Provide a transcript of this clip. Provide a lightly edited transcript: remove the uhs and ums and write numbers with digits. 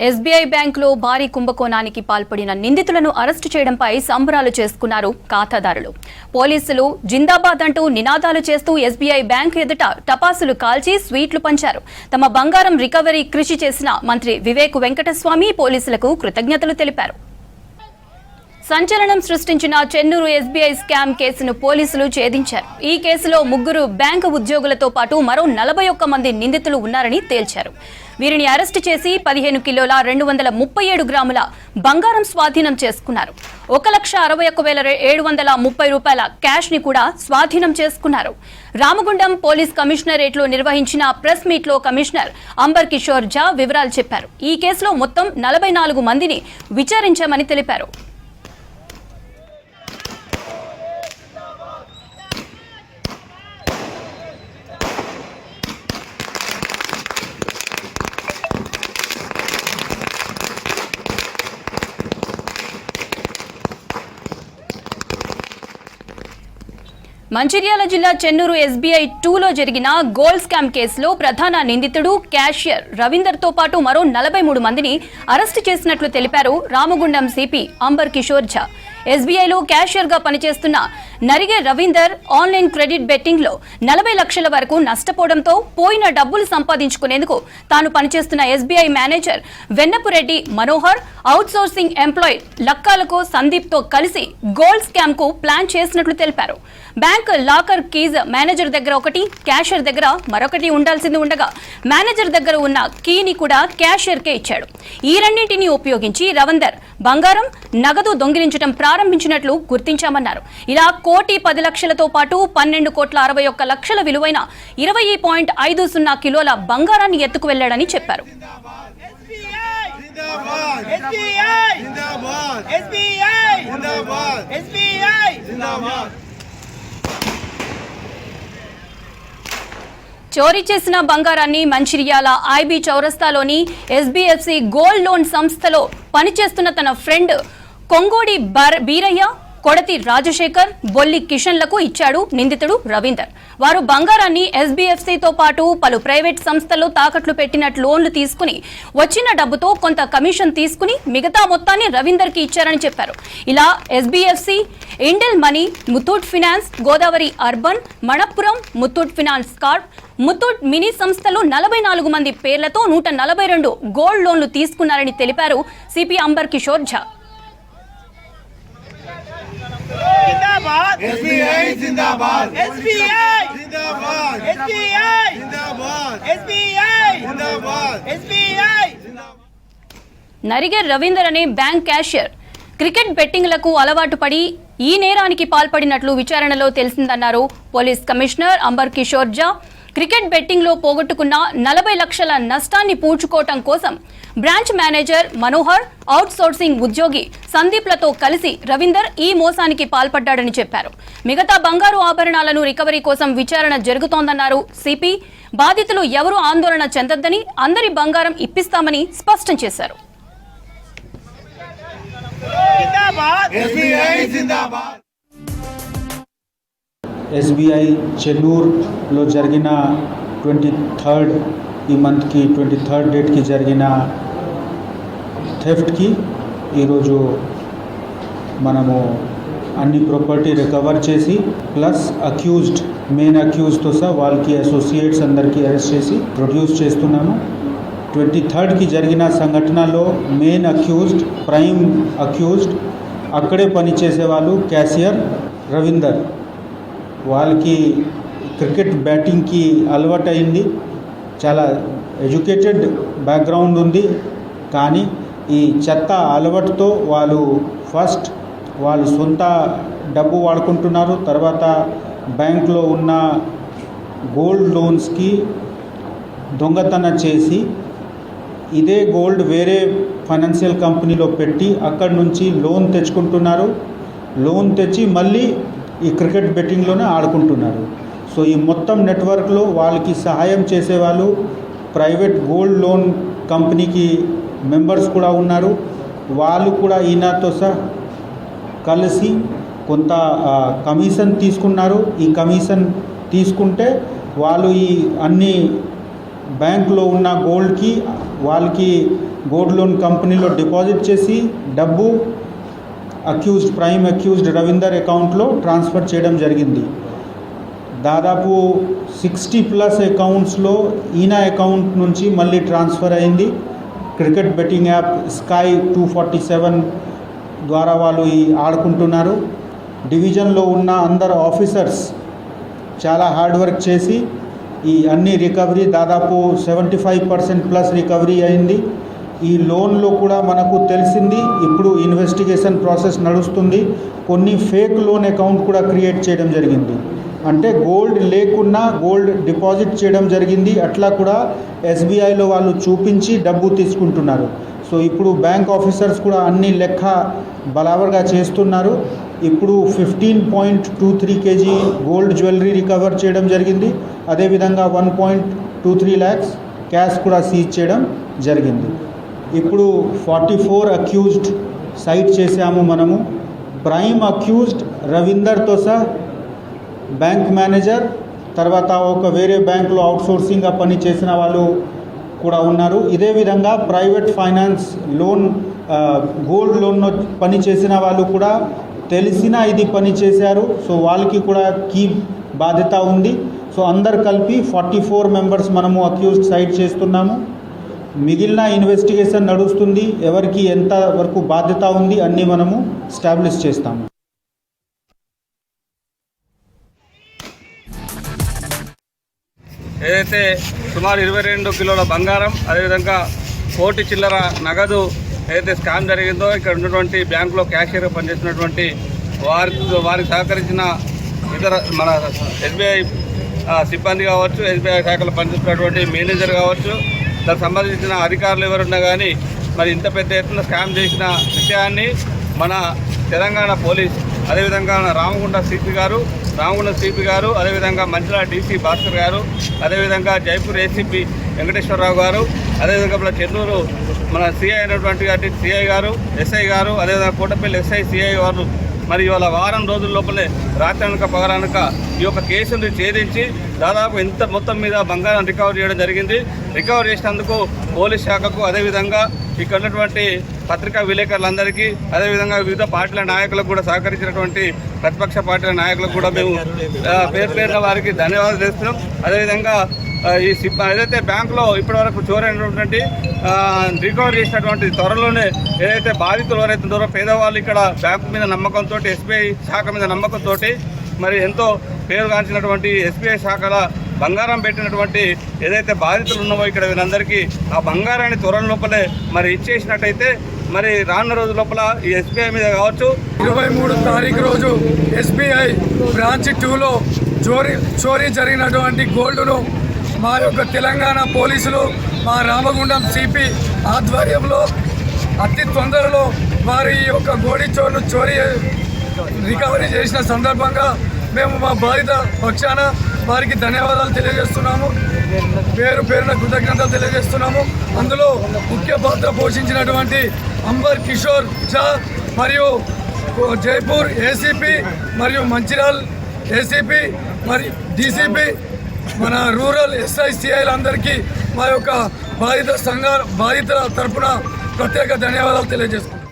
SBI బ్యాంకులో భారీ కుంభకోణానికి పాల్పడిన నిందితులను అరెస్టు చేయడంపై సంబరాలు చేసుకున్నారు ఖాతాదారులు. పోలీసులు జిందాబాద్ అంటూ నినాదాలు చేస్తూ ఎస్బీఐ బ్యాంకు ఎదుట టపాసులు కాల్చి స్వీట్లు పంచారు. తమ బంగారం రికవరీ కృషి చేసిన మంత్రి వివేక్ వెంకటస్వామి పోలీసులకు కృతజ్ఞతలు తెలిపారు. సంచలనం సృష్టించిన చెన్నూరు ఎస్బీఐ స్కామ్ కేసును పోలీసులు ఛేదించారు. ఈ కేసులో 3 బ్యాంకు ఉద్యోగులతో పాటు మరో 41 మంది నిందితులు ఉన్నారని తేల్చారు. వీరిని అరెస్టు చేసి 15 కిలోల 237 గ్రాముల బంగారం స్వాధీనం చేసుకున్నారు. 1,61,730 రూపాయల క్యాష్ ని కూడా స్వాధీనం చేసుకున్నారు. రామగుండం పోలీస్ కమిషనరేట్లో నిర్వహించిన ప్రెస్ మీట్ లో కమిషనర్ అంబర్ కిషోర్ ఝా వివరాలు చెప్పారు. ఈ కేసులో మొత్తం 44 మందిని విచారించామని తెలిపారు. మంచిర్యాల జిల్లా చెన్నూరు ఎస్బీఐ 2లో జరిగిన గోల్డ్ స్కామ్ కేసులో ప్రధాన నిందితుడు క్యాషియర్ రవీందర్ తో పాటు మరో 43 మందిని అరెస్టు చేసినట్లు తెలిపారు రామగుండం సిపి అంబర్ కిషోర్ ఝా. ఎస్బీఐలో క్యాషియర్ గా పనిచేస్తున్న Narige Ravinder online credit betting లో 40 లక్షల వరకు నష్టపోవడంతో పోయిన డబ్బులు సంపాదించుకునేందుకు తాను పనిచేస్తున్న SBI manager Vennapureddy Manohar, outsourcing employee లక్కాలకు సందీప్ తో కలిసి గోల్డ్ స్కామ్ కు ప్లాన్ చేసినట్లు తెలిపారు. బ్యాంక్ లాకర్ కీజ్ మేనేజర్ దగ్గర ఒకటి, క్యాషియర్ దగ్గర మరొకటి ఉండాల్సింది ఉండగా మేనేజర్ దగ్గర ఉన్న కీని కూడా క్యాషియర్ కే ఇచ్చాడు. ఈ రెండింటిని ఉపయోగించి రవీందర్ బంగారం, నగదు దొంగిలించడం ప్రారంభించినట్లు గుర్తించామన్నారు. ఇలా 1,10,00,000తో పాటు 12,61,00,000 విలువైన 20.50 కిలోల బంగారాన్ని ఎత్తుకు వెళ్లాడని చెప్పారు. చోరీ చేసిన బంగారాన్ని మంచిర్యాల ఐబీ చౌరస్తాలోని ఎస్బీఎఫ్సి గోల్డ్ లోన్ సంస్థలో పనిచేస్తున్న తన ఫ్రెండ్ కొంగోడి బీరయ్య, కొడతి రాజశేఖర్, బొల్లి కిషన్లకు ఇచ్చాడు నిందితుడు రవీందర్. వారు బంగారాన్ని ఎస్బీఎఫ్సితో పాటు పలు ప్రైవేట్ సంస్థల్లో తాకట్లు పెట్టినట్లు లోన్లు తీసుకుని వచ్చిన డబ్బుతో కొంత కమిషన్ తీసుకుని మిగతా మొత్తాన్ని రవీందర్ కి ఇచ్చారని చెప్పారు. ఇలా SBFC, Indel Money, Muthoot Finance, Godavari Urban, Manappuram, Muthoot Finance Corp, Muthoot mini సంస్థలు 44 మంది పేర్లతో 142 గోల్డ్ లోన్లు తీసుకున్నారని తెలిపారు సిపి అంబర్ కిషోర్ ఝా. जिंदाबाद एसबीआई जिंदाबाद एसबीआई जिंदाबाद एसबीआई जिंदाबाद एसबीआई जिंदाबाद एसबीआई నరిగే రవీందర్ అనే బ్యాంక్ క్యాషియర్ క్రికెట్ బెట్టింగ్లకు అలవాటు పడి ఈ నేరానికి పాల్పడినట్లు విచారణలో తెలిసిందన్నారు పోలీస్ కమిషనర్ అంబర్ కిషోర్ ఝా. క్రికెట్ బెట్టింగ్ లో పోగొట్టుకున్న 40 లక్షల నష్టాన్ని పూడ్చుకోవటం కోసం branch manager Manohar, out sourcing ఉద్యోగి సందీప్లతో కలిసి రవీందర్ ఈ మోసానికి పాల్పడ్డాడని చెప్పారు. మిగతా బంగారు ఆభరణాలను రికవరీ కోసం విచారణ జరుగుతోందన్నారు సిపి. బాధితులు ఎవరూ ఆందోళన చెందొద్దని, అందరి బంగారం ఇప్పిస్తామని స్పష్టం చేశారు. ఎస్బీఐ చెన్నూరులో జరిగిన 23rd ఈ మంత్కి 23rd డేట్కి జరిగిన థెఫ్ట్కి ఈరోజు మనము అన్ని ప్రాపర్టీ రికవర్ చేసి ప్లస్ మెయిన్ అక్యూజ్తో సహా వాళ్ళకి అసోసియేట్స్ అందరికీ అరెస్ట్ చేసి ప్రొడ్యూస్ చేస్తున్నాము. 23rdకి జరిగిన సంఘటనలో మెయిన్ అక్యూజ్డ్, ప్రైమ్ అక్యూజ్డ్ అక్కడే పనిచేసే వాళ్ళు క్యాషియర్ రవీందర్. వాళ్ళకి క్రికెట్ బ్యాటింగ్కి అలవాటు అయింది, చాలా ఎడ్యుకేటెడ్ బ్యాక్గ్రౌండ్ ఉంది. కానీ ఈ చెత్త అలవాటుతో వాళ్ళు సొంత డబ్బు వాడుకుంటున్నారు. తర్వాత బ్యాంక్లో ఉన్న గోల్డ్ లోన్స్కి దొంగతనం చేసి ఇదే గోల్డ్ వేరే ఫైనాన్షియల్ కంపెనీలో పెట్టి అక్కడి నుంచి లోన్ తెచ్చుకుంటున్నారు. లోన్ తెచ్చి మళ్ళీ ఈ క్రికెట్ బెట్టింగ్లోనే ఆడుకుంటున్నారు. సో ఈ మొత్తం నెట్వర్క్లో వాళ్ళకి సహాయం చేసేవాళ్ళు ప్రైవేట్ గోల్డ్ లోన్ కంపెనీకి మెంబర్స్ కూడా ఉన్నారు. వాళ్ళు కూడా ఈయనతో సహా కలిసి కొంత కమిషన్ తీసుకున్నారు. ఈ కమిషన్ తీసుకుంటే వాళ్ళు ఈ అన్ని బ్యాంకులో ఉన్న గోల్డ్కి వాళ్ళకి గోల్డ్ లోన్ కంపెనీలో డిపాజిట్ చేసి డబ్బు ప్రైమ్ అక్యూజ్డ్ రవీందర్ అకౌంట్లో ట్రాన్స్ఫర్ చేయడం జరిగింది. దాదాపు 60+ అకౌంట్స్లో ఈయన అకౌంట్ నుంచి మళ్ళీ ట్రాన్స్ఫర్ అయింది. క్రికెట్ బెట్టింగ్ యాప్ స్కై 247 ద్వారా వాళ్ళు ఆడుకుంటున్నారు. డివిజన్లో ఉన్న అందరు ఆఫీసర్స్ చాలా హార్డ్ వర్క్ చేసి ఈ అన్ని రికవరీ దాదాపు 75% రికవరీ అయింది. ఈ లోన్లో కూడా మనకు తెలిసింది, ఇప్పుడు ఇన్వెస్టిగేషన్ ప్రాసెస్ నడుస్తుంది. కొన్ని ఫేక్ లోన్ అకౌంట్ కూడా క్రియేట్ చేయడం జరిగింది. అంటే గోల్డ్ లేకున్నా గోల్డ్ డిపాజిట్ చేయడం జరిగింది. అట్లా కూడా ఎస్బీఐలో వాళ్ళు చూపించి డబ్బు తీసుకుంటున్నారు. సో ఇప్పుడు బ్యాంక్ ఆఫీసర్స్ కూడా అన్ని లెక్క బరాబర్గా చేస్తున్నారు. ఇప్పుడు 15.23 kg గోల్డ్ జ్యువెలరీ రికవర్ చేయడం జరిగింది. అదేవిధంగా 1.23 lakhs క్యాష్ కూడా సీజ్ చేయడం జరిగింది. ఇప్పుడు 44 అక్యూజ్డ్ సైట్ చేశాము మనము. ప్రైమ్ అక్యూజ్డ్ రవీందర్తో సహా బ్యాంక్ మేనేజర్, తర్వాత ఒక వేరే బ్యాంకులో అవుట్సోర్సింగ్గా పని చేసిన వాళ్ళు కూడా ఉన్నారు. ఇదే విధంగా ప్రైవేట్ ఫైనాన్స్ లోన్ గోల్డ్ లోన్లో పని చేసిన వాళ్ళు కూడా తెలిసిన ఇది పని చేశారు. సో వాళ్ళకి కూడా కీ బాధ్యత ఉంది. సో అందరు కలిపి 44 మెంబర్స్ మనము అక్యూజ్డ్ సైట్ చేస్తున్నాము. మిగిలిన ఇన్వెస్టిగేషన్ నడుస్తుంది. ఎవరికి ఎంత వరకు బాధ్యత ఉంది అన్నీ మనము ఎస్టాబ్లిష్ చేస్తాము. ఏదైతే సుమారు 22 కిలోల బంగారం, అదేవిధంగా 1 కోటి చిల్లర నగదు ఏదైతే స్కామ్ జరిగిందో, ఇక్కడ ఉన్నటువంటి బ్యాంకులో క్యాషియర్గా పనిచేస్తున్నటువంటి వారికి సహకరించిన ఇతర మన ఎస్బీఐ సిబ్బంది కావచ్చు, ఎస్బీఐ శాఖలో పనిచేస్తున్నటువంటి మేనేజర్ కావచ్చు, దానికి సంబంధించిన అధికారులు ఎవరున్నా కానీ మరి ఇంత పెద్ద ఎత్తున స్కామ్ చేసిన విషయాన్ని మన తెలంగాణ పోలీస్, అదేవిధంగా రామగుండ సిపి గారు, అదేవిధంగా మంచిర్యాల డీసీ భాస్కర్ గారు, అదేవిధంగా జైపూర్ ఏసీపీ వెంకటేశ్వరరావు గారు, అదేవిధంగా మన చెన్నూరు మన సిఐ అయినటువంటి సిఐ గారు, ఎస్ఐ గారు, అదేవిధంగా కోటపల్లి ఎస్ఐ సిఐ గారు మరి ఇవాళ వారం రోజుల లోపలే రాత్రనక పగలనక ఈ యొక్క కేసును ఛేదించి దాదాపు ఇంత మొత్తం మీద బంగారం రికవర్ చేయడం జరిగింది. రికవర్ చేసినందుకు పోలీస్ శాఖకు, అదేవిధంగా ఇక్కడ ఉన్నటువంటి పత్రికా విలేకరులందరికీ, అదేవిధంగా వివిధ పార్టీల నాయకులకు కూడా సహకరించినటువంటి ప్రతిపక్ష పార్టీల నాయకులకు కూడా మేము పేరున వారికి ధన్యవాదాలు చేస్తున్నాం. అదేవిధంగా ఈ ఏదైతే బ్యాంకులో ఇప్పటివరకు చోరైనటువంటి రికవర్ చేసినటువంటి త్వరలోనే ఏదైతే బాధితులు ఎవరైతే ఉన్నారో పేదవాళ్ళు ఇక్కడ బ్యాంకు మీద నమ్మకంతో, ఎస్బీఐ శాఖ మీద నమ్మకంతో మరి ఎంతో పేరుగాంచినటువంటి ఎస్బీఐ శాఖల బంగారం పెట్టినటువంటి ఏదైతే బాధితులు ఉన్నామో ఇక్కడ వీళ్ళందరికీ ఆ బంగారాన్ని త్వరల లోపలే మరి ఇచ్చేసినట్టయితే మరి రానున్న రోజు లోపల ఈ ఎస్బీఐ మీద కావచ్చు 23 తారీఖు రోజు ఎస్బీఐ బ్రాంచ్ 2లో చోరీ జరిగినటువంటి గోల్డ్ను మా యొక్క తెలంగాణ పోలీసులు, మా రామగుండం సిపి ఆధ్వర్యంలో అతి తొందరలో వారి యొక్క గోడి చోరీ రికవరీ చేసిన సందర్భంగా మేము మా బాధిత పక్షాన వారికి ధన్యవాదాలు తెలియజేస్తున్నాము. పేరున కృతజ్ఞతలు తెలియజేస్తున్నాము. అందులో ముఖ్య పాత్ర పోషించినటువంటి అంబర్ కిషోర్ ఝా మరియు జైపూర్ ఏసీపీ మరియు మంచిర్యాల ఏసీపీ మరి డీసీపీ మన రూరల్ ఎస్ఐసిఐలందరికీ మా యొక్క బాధితుల తరఫున ప్రత్యేక ధన్యవాదాలు తెలియజేస్తున్నాం.